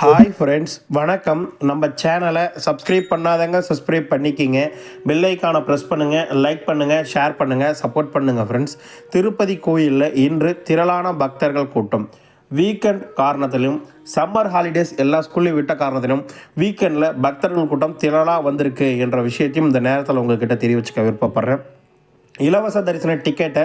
Hi friends, வணக்கம். நம்ம சேனலை சப்ஸ்கிரைப் பண்ணாதங்க சப்ஸ்கிரைப் பண்ணிக்கிங்க. பெல் ஐக்கானை ப்ரெஸ் பண்ணுங்கள், லைக் பண்ணுங்கள், ஷேர் பண்ணுங்கள், சப்போர்ட் பண்ணுங்கள் ஃப்ரெண்ட்ஸ். திருப்பதி கோயிலில் இன்று திரளான பக்தர்கள் கூட்டம். வீக்கெண்ட் காரணத்திலும் சம்மர் ஹாலிடேஸ் எல்லா ஸ்கூல்லையும் விட்ட காரணத்திலும் வீக்கெண்டில் பக்தர்கள் கூட்டம் திரளாக வந்திருக்கு என்ற விஷயத்தையும் இந்த நேரத்தில் உங்கள்கிட்ட தெரிவிச்சுக்க விருப்பப்படுறேன். இலவச தரிசன டிக்கெட்டை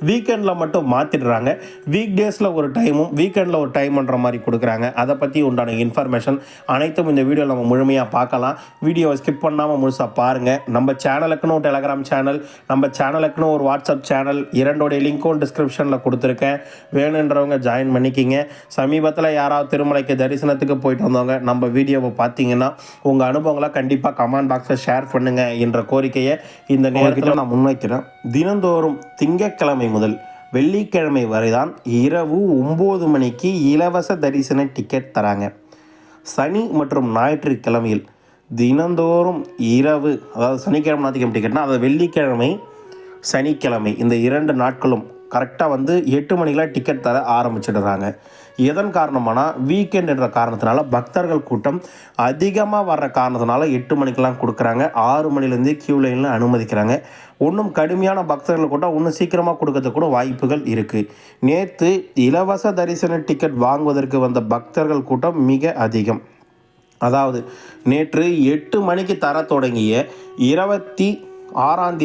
வீக்கெண்டில் மட்டும் மாற்றிடுறாங்க. வீக் டேஸில் ஒரு டைமும் வீக்கெண்டில் ஒரு டைம்ன்ற மாதிரி கொடுக்குறாங்க. அதை பற்றி உண்டான இன்ஃபர்மேஷன் அனைத்தும் இந்த வீடியோவில் நம்ம முழுமையாக பார்க்கலாம். வீடியோவை ஸ்கிப் பண்ணாமல் முழுசாக பாருங்கள். நம்ம சேனலுக்குன்னு ஒரு டெலகிராம் சேனல், நம்ம சேனலுக்குன்னு ஒரு வாட்ஸ்அப் சேனல், இரண்டோடைய லிங்க்கும் டிஸ்கிரிப்ஷனில் கொடுத்துருக்கேன். வேணுன்றவங்க ஜாயின் பண்ணிக்கிங்க. சமீபத்தில் யாராவது திருமலைக்கு தரிசனத்துக்கு போயிட்டு வந்தவங்க நம்ம வீடியோவை பார்த்தீங்கன்னா உங்கள் அனுபவங்களை கண்டிப்பாக கமெண்ட் பாக்ஸில் ஷேர் பண்ணுங்கள் என்ற கோரிக்கையை இந்த நேரத்தில் நான் முன்வைக்கிறேன். தினந்தோறும் திங்கட்கிழமை முதல் வெள்ளிக்கிழமை வரைதான் இரவு 9 மணிக்கு இலவச தரிசன டிக்கெட் தராங்க. சனி மற்றும் ஞாயிற்றுக்கிழமையில் தினந்தோறும் இரவு, அதாவது சனிக்கிழமை ஞாயிற்றுக்கிழமை டிக்கெட்னா அதாவது வெள்ளிக்கிழமை சனிக்கிழமை இந்த 2 நாட்களும் கரெக்டாக 8 மணிக்கெலாம் டிக்கெட் தர ஆரம்பிச்சிடுறாங்க. எதன் காரணமானா வீக்கெண்ட் என்ற காரணத்தினால பக்தர்கள் கூட்டம் அதிகமாக வர்ற காரணத்தினால 8 மணிக்கெலாம் கொடுக்குறாங்க. 6 மணிலேருந்து கியூ லைனில் அனுமதிக்கிறாங்க. இன்னும் கடுமையான பக்தர்கள் கூட்டம் இன்னும் சீக்கிரமாக கொடுக்கறதுக்கு கூட வாய்ப்புகள் இருக்குது. நேற்று இலவச தரிசன டிக்கெட் வாங்குவதற்கு வந்த பக்தர்கள் கூட்டம் மிக அதிகம். அதாவது நேற்று 8 மணிக்கு தர தொடங்கிய 26ஆம்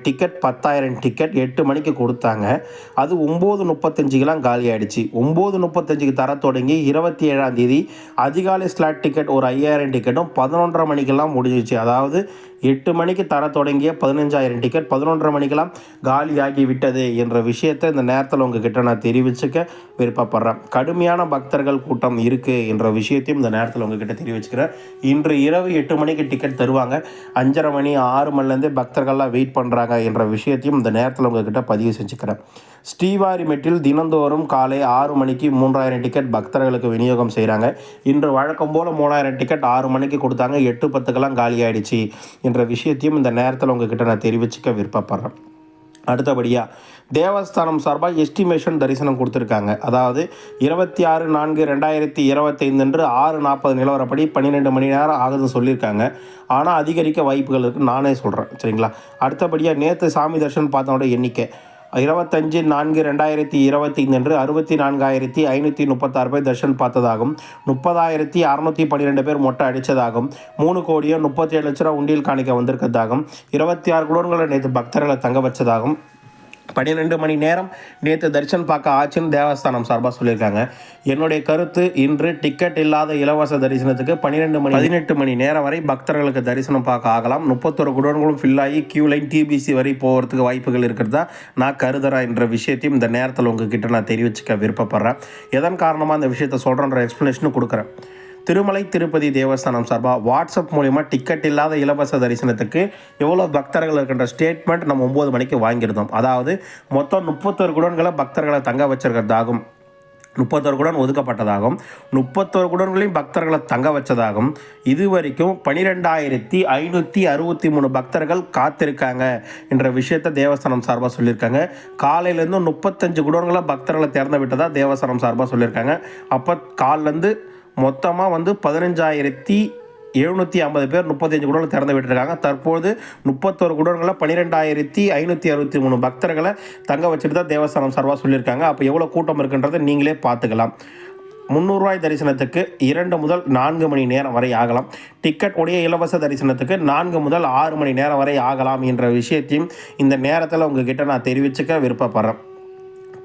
டிக்கெட் 10,000 டிக்கெட் 8 மணிக்கு கொடுத்தாங்க. அது 9:35 காலி ஆகிடுச்சு. 9:35 தர தொடங்கி 27ஆம் அதிகாலை ஸ்லாட் டிக்கெட் ஒரு 5,000 டிக்கெட்டும் 11:30 மணிக்கெல்லாம் முடிஞ்சிச்சு. அதாவது 8 மணிக்கு தர தொடங்கிய 15,000 டிக்கெட் 11:30 மணிக்கெல்லாம் காலியாகி விட்டது என்ற விஷயத்தை இந்த நேரத்தில் உங்ககிட்ட நான் தெரிவிச்சுக்க விருப்பப்படுறேன். கடுமையான பக்தர்கள் கூட்டம் இருக்குது என்ற விஷயத்தையும் இந்த நேரத்தில் உங்ககிட்ட தெரிவிச்சுக்கிறேன். இன்று இரவு 8 மணிக்கு டிக்கெட் தருவாங்க. 5:30 மணி 6 மணிலேருந்தே பக்தர்கள்லாம் வெயிட் பண்ணுறாங்க என்ற விஷயத்தையும் இந்த நேரத்தில் உங்ககிட்ட பதிவு செஞ்சுக்கிறேன். ஸ்ரீவாரிமெட்டில் தினந்தோறும் காலை 6 மணிக்கு 3,000 டிக்கெட் பக்தர்களுக்கு விநியோகம் செய்கிறாங்க. இன்று வழக்கம் போல் 3,000 டிக்கெட் 6 மணிக்கு கொடுத்தாங்க. 8:10 காலி ஆகிடுச்சு என்ற விஷயத்தையும் இந்த நேரத்தில் உங்ககிட்ட நான் தெரிவிச்சுக்க விருப்பப்படுறேன். அடுத்தபடியாக தேவஸ்தானம் சார்பாக எஸ்டிமேஷன் தரிசனம் கொடுத்துருக்காங்க. அதாவது 26/4/2025 அன்று 6:40 நிலவரப்படி 12 மணி நேரம் ஆகுதுன்னு சொல்லியிருக்காங்க. ஆனால் அதிகரிக்க வாய்ப்புகள் இருக்குது, நானே சொல்கிறேன். சரிங்களா? அடுத்தபடியாக நேற்று சாமி தரிசனம் பார்த்தோட எண்ணிக்கை 25/4/2025 அன்று 64,536 பேர் தர்ஷன் பார்த்ததாகவும் 30,612 பேர் மொட்டை அடித்ததாகவும் 3,37,00,000 உண்டியல் காணிக்க வந்திருக்கிறதாகவும் 26 குடோன்களை நேற்று பக்தர்களை தங்க வச்சதாகவும் 12 மணி நேரம் நேற்று தரிசனம் பார்க்க ஆச்சுன்னு தேவஸ்தானம் சார்பாக சொல்லியிருக்காங்க. என்னுடைய கருத்து, இன்று டிக்கெட் இல்லாத இலவச தரிசனத்துக்கு 18 மணி நேரம் வரை பக்தர்களுக்கு தரிசனம் பார்க்க ஆகலாம். 31 குடோன்களும் ஃபில்லாகி கியூ லைன் டிபிசி வரை போகிறதுக்கு வாய்ப்புகள் இருக்கிறதா நான் கருதுகிறேன் என்ற விஷயத்தையும் இந்த நேரத்தில் உங்ககிட்ட நான் தெரிவிச்சுக்க விருப்பப்படுறேன். எதன் காரணமாக இந்த விஷயத்தை சொல்கிறேன்ற எக்ஸ்ப்ளனேஷனும் கொடுக்குறேன். திருமலை திருப்பதி தேவஸ்தானம் சார்பாக வாட்ஸ்அப் மூலிமா டிக்கெட் இல்லாத இலவச தரிசனத்துக்கு எவ்வளோ பக்தர்கள் இருக்கின்ற ஸ்டேட்மெண்ட் நம்ம 9 மணிக்கு வாங்கியிருந்தோம். அதாவது மொத்தம் 31 குடோன்களை பக்தர்களை தங்க வச்சிருக்கிறதாகும், 31 குடன் ஒதுக்கப்பட்டதாகவும் 31 குடன்களையும் பக்தர்களை தங்க வச்சதாகவும் இதுவரைக்கும் 12,563 பக்தர்கள் காத்திருக்காங்க என்ற விஷயத்தை தேவஸ்தானம் சார்பாக சொல்லியிருக்காங்க. காலையிலேருந்து 35 குடன்களை பக்தர்களை திறந்து விட்டதாக தேவஸ்தானம் சார்பாக சொல்லியிருக்காங்க. அப்போ காலிலேருந்து மொத்தமாக 15,750 பேர் 35 குடோன்கள் திறந்து விட்டுருக்காங்க. தற்போது 31 குடோன்களில் 12,563 பக்தர்களை தங்க வச்சுட்டு தான் தேவஸ்தானம் சார்பாக சொல்லியிருக்காங்க. அப்போ எவ்வளோ கூட்டம் இருக்குன்றதை நீங்களே பார்த்துக்கலாம். 300 தரிசனத்துக்கு 2 முதல் 4 மணி நேரம் வரை ஆகலாம். டிக்கெட் உடைய இலவச தரிசனத்துக்கு 4 முதல் 6 மணி நேரம் வரை ஆகலாம் என்ற விஷயத்தையும் இந்த நேரத்தில் உங்ககிட்ட நான் தெரிவிச்சுக்க விருப்பப்படுறேன்.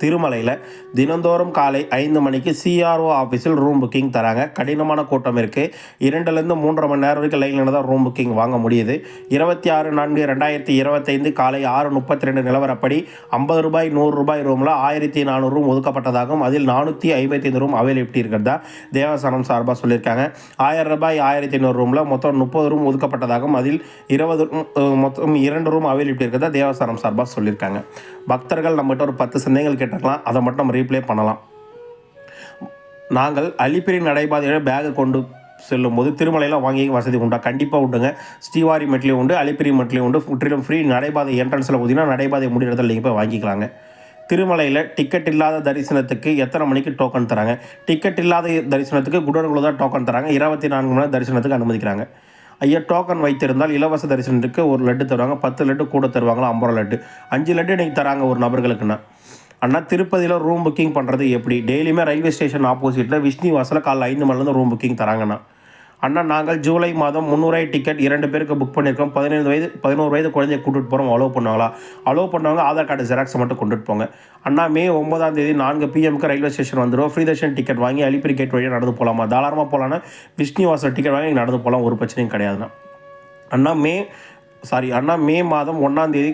திருமலையில் தினந்தோறும் காலை 5 மணிக்கு சிஆர்ஓ ஆஃபீஸில் ரூம் புக்கிங் தராங்க. கடினமான கூட்டம் இருக்குது. 2லேருந்து 3.5 மணி நேரம் வரைக்கும் லைனில் தான் ரூம் புக்கிங் வாங்க முடியுது. 26/4/2025 காலை 6:32 நிலவரப்படி ₹50 ₹100 ரூமில் 1,400 ரூம் ஒதுக்கப்பட்டதாகவும் அதில் 455 ரூம் அவைலபிலிட்டி இருக்கிறதா தேவஸ்தானம் சார்பாக சொல்லியிருக்காங்க. ₹1,000 1,500 ரூமில் மொத்தம் 30 ரூம் ஒதுக்கப்பட்டதாகவும் அதில் 20 மொத்தம் 2 ரூம் அவைலபிலிட்டி இருக்கிறதா தேவஸ்தானம் சார்பாக சொல்லியிருக்காங்க. பக்தர்கள் நம்மகிட்ட ஒரு 10 சந்தேகங்கள் கேட்டுக்கலாம், அதை மட்டும் நம்ம ரீப்ளே பண்ணலாம். நாங்கள் அலிப்பிரி நடைபாதையோட பேகை கொண்டு செல்லும்போது திருமலையில் வாங்கி வசதி உண்டா? கண்டிப்பாக உண்டுங்க. ஸ்ரீவாரி மெட்லேயும் உண்டு, அலிப்பிரி மெட்லேயும் உண்டு. முற்றிலும் ஃப்ரீ. நடைபாதை என்ட்ரன்ஸில் பார்த்தீங்கன்னா நடைபாதை முடிகிறதில் நீங்கள் போய் வாங்கிக்கலாங்க. திருமலையில் டிக்கெட் இல்லாத தரிசனத்துக்கு எத்தனை மணிக்கு டோக்கன் தராங்க? டிக்கெட் இல்லாத தரிசனத்துக்கு குடோனுக்குள்ள தான் டோக்கன் தராங்க. 24 மணி நேரம் தரிசனத்துக்கு அனுமதிக்கிறாங்க. ஐயா, டோக்கன் வைத்திருந்தால் இலவச தரிசனத்துக்கு ஒரு லட்டு தருவாங்க. 10 லட்டு கூட தருவாங்களா? 50 லட்டு, 5 லட்டு இன்றைக்கி தராங்க ஒரு நபர்களுக்குன்னா. அண்ணா, திருப்பதியில் ரூம் புக்கிங் பண்ணுறது எப்படி? டெய்லியுமே ரயில்வே ஸ்டேஷன் ஆப்போசிட்டில் விஷ்ணுவாசலில் காலைல 5 மணிலேருந்து ரூம் புக்கிங் தராங்கண்ணா. அண்ணா, நாங்கள் ஜூலை மாதம் 300 டிக்கெட் 2 பேருக்கு புக் பண்ணியிருக்கோம். 11 வயது குழந்தைய கூட்டிகிட்டு போகிறோம். அலோவ் பண்ணுவாங்களா? அலோவ் பண்ணுவாங்க. ஆதார் கார்டு ஜெராக்ஸை மட்டும் கொண்டுட்டு போங்க. அண்ணா, மே 9 4 PM ரயில்வே ஸ்டேஷன் வந்துடும். ஃப்ரீ தர்ஷன் டிக்கெட் வாங்கி அலிப்பிரி கேட் வழியாக நடந்து போகலாமா? தாராளமாக போகலான்னா விஷ்ணுவாசல் டிக்கெட் வாங்கி நடந்து போகலாம், ஒரு பிரச்சனையும் கிடையாதுண்ணா. அண்ணா, மே மாதம் 1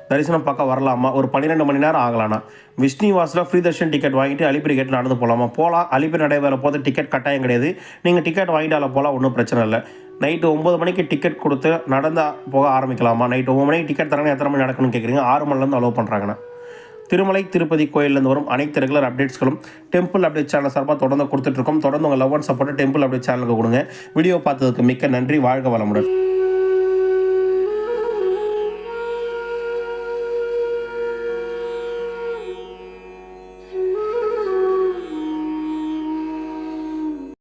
தரிசனம் பார்க்க வரலாமா? ஒரு 12 மணி நேரம் ஆகலாண்ணா. விஷ்ணுவாசலில் ஃப்ரீ தர்ஷன் டிக்கெட் வாங்கிட்டு அலிப்பிரி கேட் நடந்து போகலாமா? போகலாம். அலிப்பிரி நடைபெற போது டிக்கெட் கட்டாயம் கிடையாது. நீங்கள் டிக்கெட் வாங்கிட்டு அதில் போகலாம், ஒன்றும் பிரச்சனை இல்லை. நைட்டு 9 மணிக்கு டிக்கெட் கொடுத்து நடந்தால் போக ஆரம்பிக்கலாமா? நைட்டு 9 மணிக்கு டிக்கெட் தராங்க, எத்தனை மணி நடக்கணும்னு கேட்குறீங்க? 6 மணிலேருந்து அலோவ் பண்ணுறாங்கண்ணா. திருமலை திருப்பதி கோயிலேருந்து வரும் அனைத்து ரெகுலர் அப்டேட்ஸ்களும் டெம்பிள் அப்டேட் சேனல் சார்பாக தொடர்ந்து கொடுத்துட்ருக்கோம். தொடர்ந்து உங்கள் லவ் அண்ட் சப்போர்ட்டை டெம்பிள் அப்டேட் சேனலுக்கு கொடுங்க. வீடியோ பார்த்ததுக்கு மிக்க நன்றி. வாழ்க வளமுடன்.